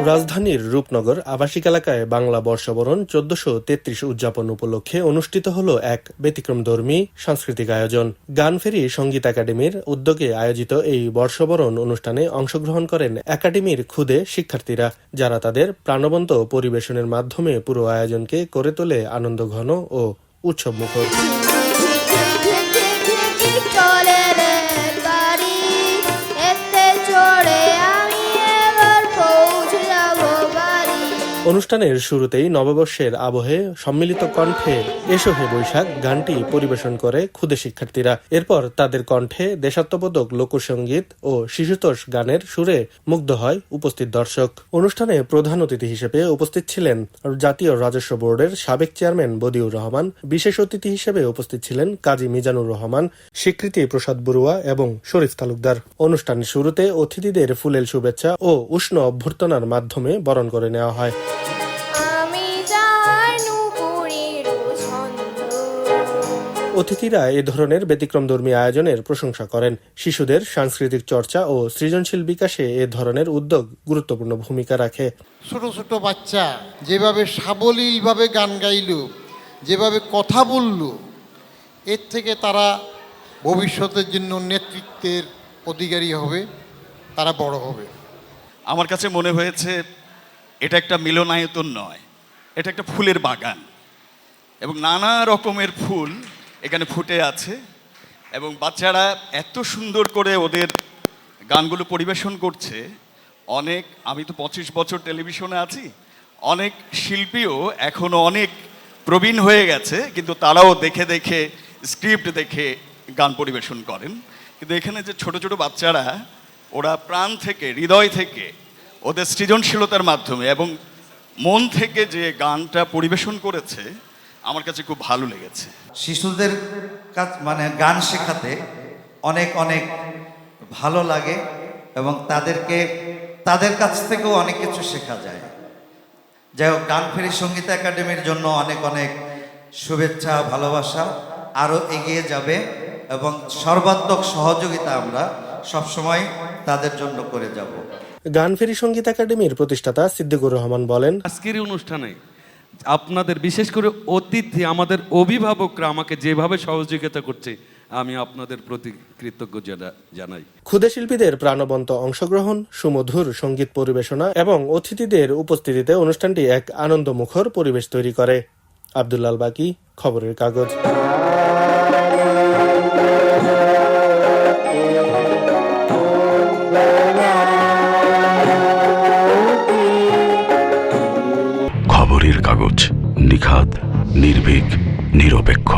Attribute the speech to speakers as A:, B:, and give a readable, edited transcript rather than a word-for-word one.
A: রাজধানীর রূপনগর আবাসিক এলাকায় বাংলা বর্ষবরণ ১৪৩৩ উদযাপন উপলক্ষে অনুষ্ঠিত হল এক ব্যতিক্রমধর্মী সাংস্কৃতিক আয়োজন। গানফেরি সঙ্গীত একাডেমির উদ্যোগে আয়োজিত এই বর্ষবরণ অনুষ্ঠানে অংশগ্রহণ করেন একাডেমির ক্ষুদে শিক্ষার্থীরা, যারা তাদের প্রাণবন্ত পরিবেশনের মাধ্যমে পুরো আয়োজনকে করে তোলে আনন্দঘন ও উৎসবমুখর। অনুষ্ঠানের শুরুতেই নববর্ষের আবহে সম্মিলিত কণ্ঠে এসো হে বৈশাখ গানটি পরিবেশন করে ক্ষুদে শিক্ষার্থীরা। এরপর তাদের কণ্ঠে দেশাত্মবোধক লোকসঙ্গীত ও শিশুতোষ গানের সুরে মুগ্ধ হয় উপস্থিত দর্শক। অনুষ্ঠানে প্রধান অতিথি হিসেবে উপস্থিত ছিলেন জাতীয় রাজস্ব বোর্ডের সাবেক চেয়ারম্যান বদিউর রহমান। বিশেষ অতিথি হিসেবে উপস্থিত ছিলেন কাজী মিজানুর রহমান, স্বীকৃতি প্রসাদ বড়ুয়া এবং শরীফ তালুকদার। অনুষ্ঠানের শুরুতে অতিথিদের ফুলেল শুভেচ্ছা ও উষ্ণ অভ্যর্থনার মাধ্যমে বরণ করে নেওয়া হয়। অতিথিরা এ ধরনের ব্যতিক্রমধর্মী আয়োজনের প্রশংসা করেন। শিশুদের সাংস্কৃতিক চর্চা ও সৃজনশীল বিকাশে এ ধরনের উদ্যোগ গুরুত্বপূর্ণ ভূমিকা রাখে।
B: ছোট ছোট বাচ্চা যেভাবে সাবলীলভাবে গান গাইল, যেভাবে কথা বলল, এর থেকে তারা ভবিষ্যতের জন্য নেতৃত্বের অধিকারী হবে, তারা বড় হবে।
C: আমার কাছে মনে হয়েছে এটা একটা মিলনায়তন নয়, এটা একটা ফুলের বাগান এবং নানা রকমের ফুল এখানে ফুটে আছে এবং বাচ্চারা এত সুন্দর করে ওদের গানগুলো পরিবেশন করছে। আমি তো 25 বছর টেলিভিশনে আছি, অনেক শিল্পীও এখনও অনেক প্রবীণ হয়ে গেছে, কিন্তু তারাও দেখে দেখে স্ক্রিপ্ট দেখে গান পরিবেশন করেন। কিন্তু এখানে যে ছোট ছোট বাচ্চারা, ওরা প্রাণ থেকে, হৃদয় থেকে, ওদের সৃজনশীলতার মাধ্যমে এবং মন থেকে যে গানটা পরিবেশন করেছে, আমার কাছে খুব ভালো লেগেছে।
D: শিশুদের গান শেখাতে অনেক অনেক ভালো লাগে এবং তাদের কাছ থেকেও অনেক কিছু শেখা যায়। যাই হোক, গানফেরি সঙ্গীত একাডেমির জন্য অনেক অনেক শুভেচ্ছা, ভালোবাসা। আরও এগিয়ে যাবে এবং সর্বাত্মক সহযোগিতা আমরা সবসময় তাদের জন্য করে যাব।
A: গানফেরি সঙ্গীত একাডেমির প্রতিষ্ঠাতা সিদ্দিকুর রহমান বলেন,
E: আজকের অনুষ্ঠানে আপনাদের বিশেষ করে অতিথি, আমাদের অভিভাবকরা আমাকে যেভাবে সহযোগিতা করছে, আমি আপনাদের প্রতি কৃতজ্ঞ জানাই।
A: ক্ষুদে শিল্পীদের প্রাণবন্ত অংশগ্রহণ, সুমধুর সঙ্গীত পরিবেশনা এবং অতিথিদের উপস্থিতিতে অনুষ্ঠানটি এক আনন্দমুখর পরিবেশ তৈরি করে। আব্দুল্লাল বাকি, খবরের কাগজ।
F: খবরের কাগজ, নিখাদ, নির্ভীক, নিরপেক্ষ।